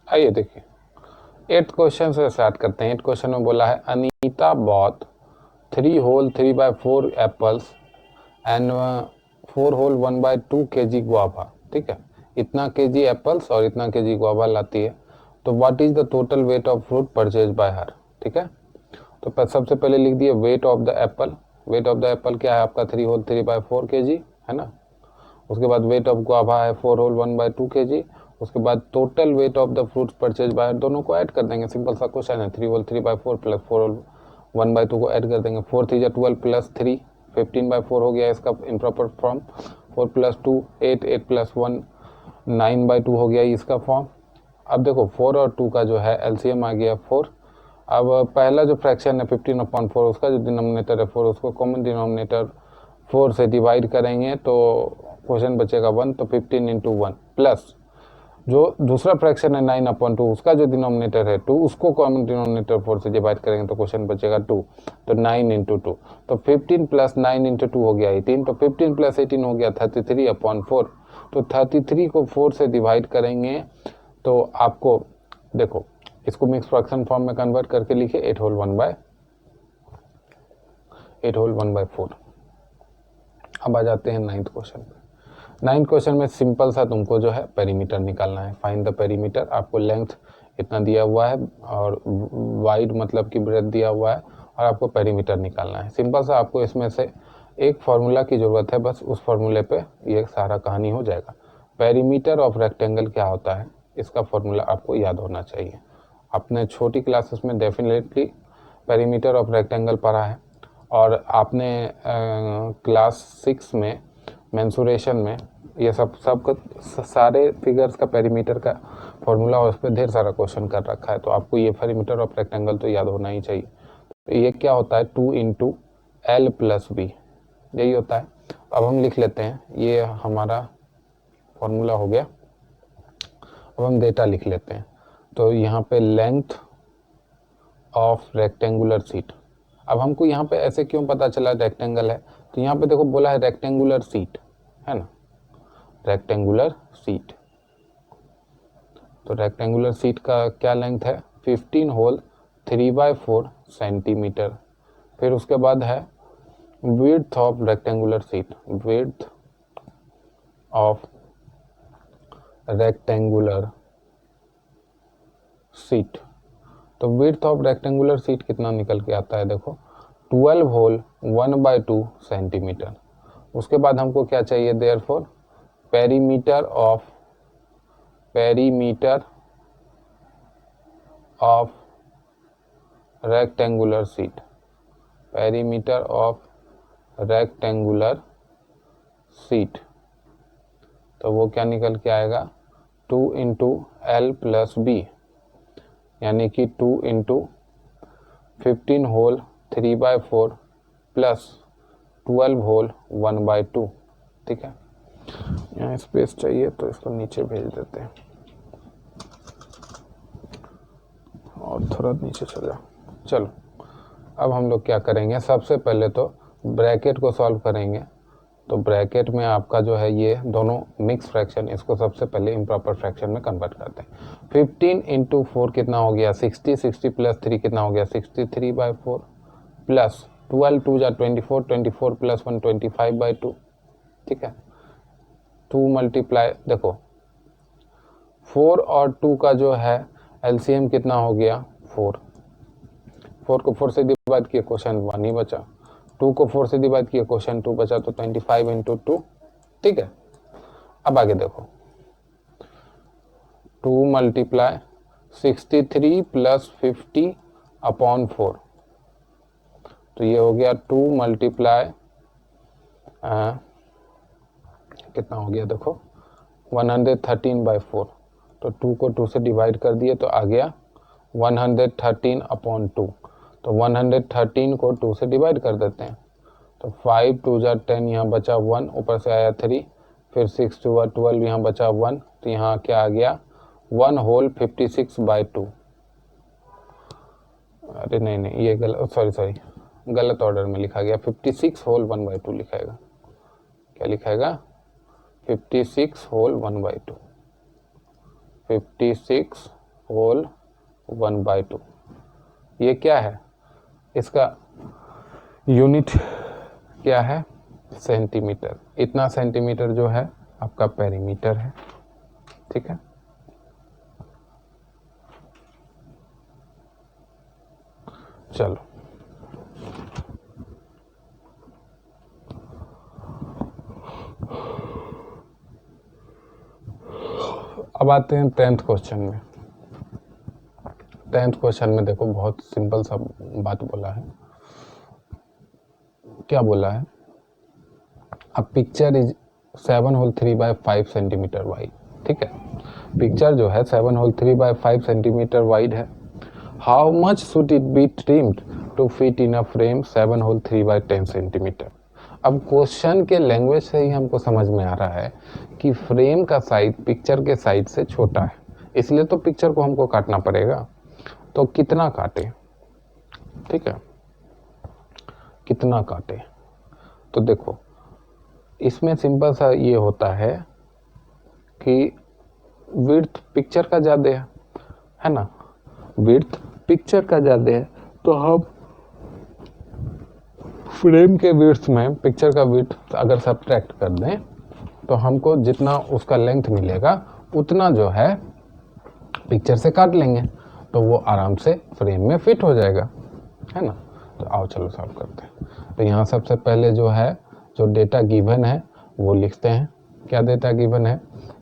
आइए देखिए, 8th question से स्टार्ट करते हैं। 8th क्वेश्चन में बोला है Anita bought 3 whole 3/4 apples and 4 whole 1/2 kg guava. ठीक है, इतना केजी एप्पल्स और इतना केजी गुआवा लाती है, तो what is the total weight of fruit purchase by हर। ठीक है, तो सबसे पहले लिख दिए weight of the Apple. Weight of the Apple क्या है आपका 3 होल 3/4 kg है ना। उसके बाद वेट ऑफ गुआवा है 4 होल 1/2 kg। उसके बाद total weight of the fruits purchase by, दोनों को ऐड कर देंगे, सिंपल सा क्वेश्चन है। 3 होल 3/4 प्लस 4 होल 1/2 को ऐड कर देंगे। 4 3 12 प्लस 3 15/4 हो गया इसका इम्प्रॉपर फॉर्म। 4 प्लस 2 8 8 प्लस 1 9/2 हो गया इसका फॉर्म। अब देखो 4 और 2 का जो है एलसीएम आ गया 4। अब पहला जो फ्रैक्शन है 15/4, उसका जो डिनोमिनेटर है 4, उसको कॉमन डिनोमिनेटर 4 से डिवाइड करेंगे तो क्वेश्चन बचेगा 1, तो 15 इंटू 1 प्लस जो दूसरा फ्रैक्शन है 9/2, उसका जो डिनोमिनेटर है 2, उसको कॉमन डिनोमिनेटर 4 से डिवाइड करेंगे तो क्वेश्चन बचेगा 2, तो 9 इंटू 2, तो 15 प्लस 9 इंटू 2 हो गया 18, तो 15 प्लस 18 हो गया 33/4। तो 33 को 4 से डिवाइड करेंगे तो आपको देखो इसको मिक्स फ्रैक्शन फॉर्म में कन्वर्ट करके लिखे 8 होल 1/4। अब आ जाते हैं 9th क्वेश्चन पे। 9th क्वेश्चन में सिंपल सा तुमको जो है पेरीमीटर निकालना है। Find the perimeter. आपको लेंथ इतना दिया हुआ है और वाइड मतलब कि ब्रेथ दिया हुआ है और आपको पेरीमीटर निकालना है। सिंपल सा आपको इसमें से एक फार्मूला की ज़रूरत है, बस उस फार्मूले पे ये सारा कहानी हो जाएगा। पेरीमीटर ऑफ रेक्टेंगल क्या होता है, इसका फार्मूला आपको याद होना चाहिए। आपने छोटी क्लासेस में डेफिनेटली पेरीमीटर ऑफ रेक्टेंगल पढ़ा है और आपने क्लास 6 में मेंसुरेशन में ये सब सारे फिगर्स का पेरीमीटर का फॉर्मूला और उस पर ढेर सारा क्वेश्चन कर रखा है, तो आपको ये पेरीमीटर ऑफ रेक्टेंगल तो याद होना ही चाहिए। तो ये क्या होता है 2 इंटू एल प्लस बी, यही होता है। अब हम लिख लेते हैं, ये हमारा फॉर्मूला हो गया। अब हम डेटा लिख लेते हैं, तो यहाँ पे लेंथ ऑफ रेक्टेंगुलर सीट। अब हमको यहाँ पे ऐसे क्यों पता चला रेक्टेंगल है, तो यहाँ पे देखो बोला है रेक्टेंगुलर सीट है ना, रेक्टेंगुलर सीट। तो रेक्टेंगुलर सीट का क्या लेंथ है 15 होल 3/4 सेंटीमीटर। फिर उसके बाद है width of rectangular seat, width of rectangular seat. तो विड्थ ऑफ रेक्टेंगुलर सीट कितना निकल के आता है देखो 12 होल 1/2 सेंटीमीटर। उसके बाद हमको क्या चाहिए therefore perimeter of rectangular seat, perimeter of rectangular seat. तो वो क्या निकल के आएगा 2 इंटू एल प्लस बी, यानी कि 2 इंटू 15 होल 3/4 प्लस 12 होल 1/2। ठीक है, यहाँ स्पेस चाहिए तो इसको नीचे भेज देते हैं और थोड़ा नीचे चला। चलो अब हम लोग क्या करेंगे, सबसे पहले तो ब्रैकेट को सॉल्व करेंगे। तो ब्रैकेट में आपका जो है ये दोनों मिक्स फ्रैक्शन, इसको सबसे पहले इम्प्रॉपर फ्रैक्शन में कन्वर्ट करते हैं। 15 इंटू 4 कितना हो गया 60, 60 प्लस 3 कितना हो गया 63/4 प्लस 12 2 जा 24, 24 प्लस 1 25/2। ठीक है, 2 मल्टीप्लाई, देखो 4 और 2 का जो है एलसीएम कितना हो गया 4, 4 को 4 से डिवाइड किया क्वेश्चन 1 ही बचा, 2 को 4 से डिवाइड किया क्वेश्चन 2 बचा, तो 25 इंटू 2। ठीक है, अब आगे देखो 2 मल्टीप्लाई 63 प्लस 50/4, तो ये हो गया 2 मल्टीप्लाई कितना हो गया देखो 113/4, तो 2 को 2 से डिवाइड कर दिए तो आ गया 113/2, तो 113 को 2 से डिवाइड कर देते हैं, तो 5 2 जा 10, यहाँ बचा 1, ऊपर से आया 3, फिर 6 2 12, यहाँ बचा 1, तो यहाँ क्या आ गया 1 होल 56/2। अरे नहीं ये गलत, सॉरी गलत ऑर्डर में लिखा गया, 56 होल 1/2 लिखाएगा। क्या लिखाएगा 56 होल 1/2, 56 होल 1/2। ये क्या है, इसका यूनिट क्या है, सेंटीमीटर। इतना सेंटीमीटर जो है आपका पेरीमीटर है, ठीक है। चलो अब आते हैं 10th क्वेश्चन में। 10th क्वेश्चन में देखो बहुत सिंपल सा बात बोला है। क्या बोला है, a picture is 7 whole 3/5 centimetre wide, ठीक है। पिक्चर जो है 7 होल 3/5 सेंटीमीटर वाइड है। How much should it be trimmed to fit in a frame 7 whole 3/10 centimetre. अब क्वेश्चन के लैंग्वेज से ही हमको समझ में आ रहा है कि फ्रेम का साइज पिक्चर के साइज से छोटा है, इसलिए तो पिक्चर को हमको काटना पड़ेगा। तो कितना काटे, ठीक है, कितना काटे। तो देखो इसमें सिंपल सा ये होता है कि विड्थ पिक्चर का ज़्यादा है ना, विड्थ पिक्चर का ज़्यादा है, तो हम फ्रेम के विड्थ में पिक्चर का विड्थ अगर सब्ट्रैक्ट कर दें तो हमको जितना उसका लेंथ मिलेगा उतना जो है पिक्चर से काट लेंगे, तो वो आराम से फ्रेम में फिट हो जाएगा, है ना। तो आओ चलो सॉल्व करते हैं। तो यहाँ सबसे पहले जो है जो डेटा गिवन है वो लिखते हैं। क्या डेटा गिवन है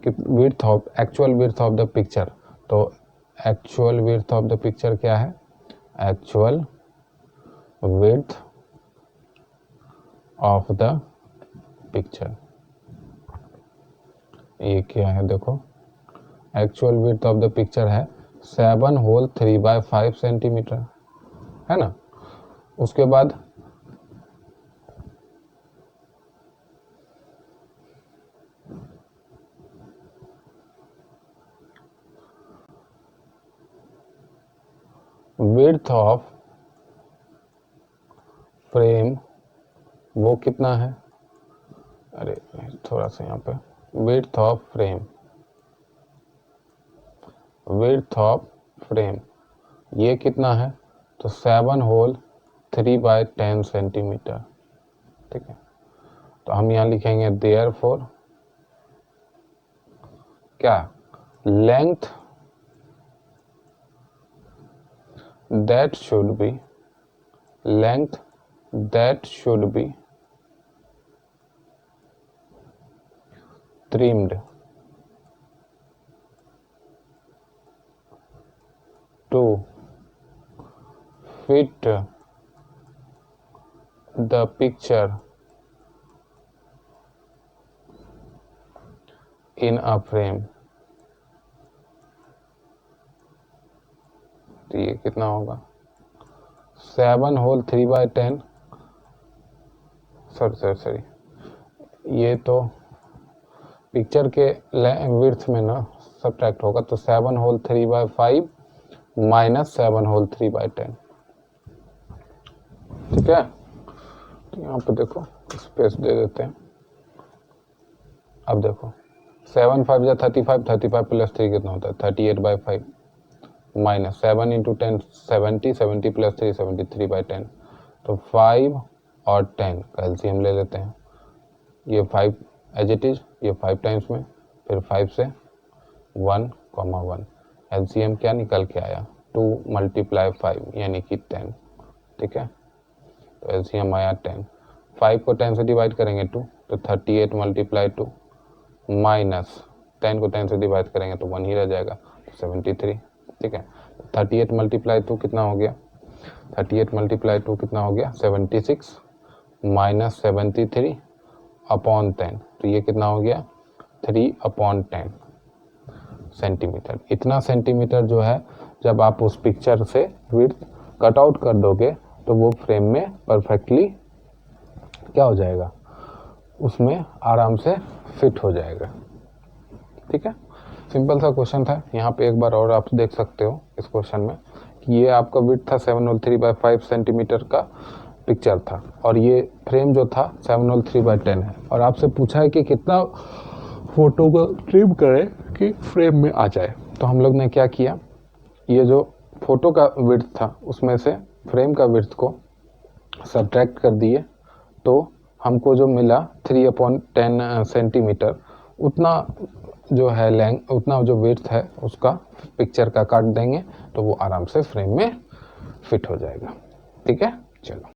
कि width of actual width of the picture. तो actual width of the picture क्या है, actual width of the picture, ये क्या है देखो, actual width of the picture है 7 होल 3/5 सेंटीमीटर, है ना। उसके बाद विड्थ ऑफ फ्रेम वो कितना है, अरे थोड़ा सा यहाँ पे, width of frame, width of frame ये कितना है, तो 7 होल 3/10 सेंटीमीटर, ठीक है। तो हम यहाँ लिखेंगे देयरफॉर क्या, length that should be, length that should be trimmed to fit the picture in a frame। तो ये कितना होगा, 7 होल 3/10, सॉरी ये तो पिक्चर के विड्थ में ना सब्ट्रैक्ट होगा, तो 7 होल 3/5 माइनस 7 होल 3/10, ठीक है। तो यहाँ पे देखो स्पेस दे देते हैं। अब देखो 7 5 या 35, 35 प्लस 3 कितना होता है 38/5 माइनस 7 इंटू 10 70, 70 प्लस 3 73/10। तो 5 और 10 का एलसीएम ले लेते हैं। ये 5 एज इट इज, ये 5 टाइम्स में, फिर 5 से 1,1, एलसीएम क्या निकल के आया 2 × 5 यानी कि 10, ठीक है। तो एलसीएम आया 10, 5 को 10 से डिवाइड करेंगे 2, तो 38 × 2 माइनस 10 को 10 से डिवाइड करेंगे तो 1 ही रह जाएगा, 73, ठीक है। 38 × 2 कितना हो गया, 38 × 2 कितना हो गया 76 माइनस 73 अपॉन 10, तो ये कितना हो गया 3/10 सेंटीमीटर। इतना सेंटीमीटर जो है जब आप उस पिक्चर से विड्थ कट आउट कर दोगे तो वो फ्रेम में परफेक्टली क्या हो जाएगा, उसमें आराम से फिट हो जाएगा, ठीक है। सिंपल सा क्वेश्चन था। यहाँ पे एक बार और आप देख सकते हो इस क्वेश्चन में कि ये आपका विड्थ था 7 होल 3/5 सेंटीमीटर का पिक्चर था, और ये फ्रेम जो था 7 होल 3/10 है, और आपसे पूछा है कि कितना फोटो को ट्रिम करें कि फ्रेम में आ जाए। तो हम लोग ने क्या किया ये जो फोटो का विड्थ था उसमें से फ्रेम का विड्थ को सब्ट्रैक्ट कर दिए तो हमको जो मिला 3/10 सेंटीमीटर, उतना जो है लेंथ, उतना जो विड्थ है उसका पिक्चर का काट देंगे तो वो आराम से फ्रेम में फिट हो जाएगा। ठीक है, चलो।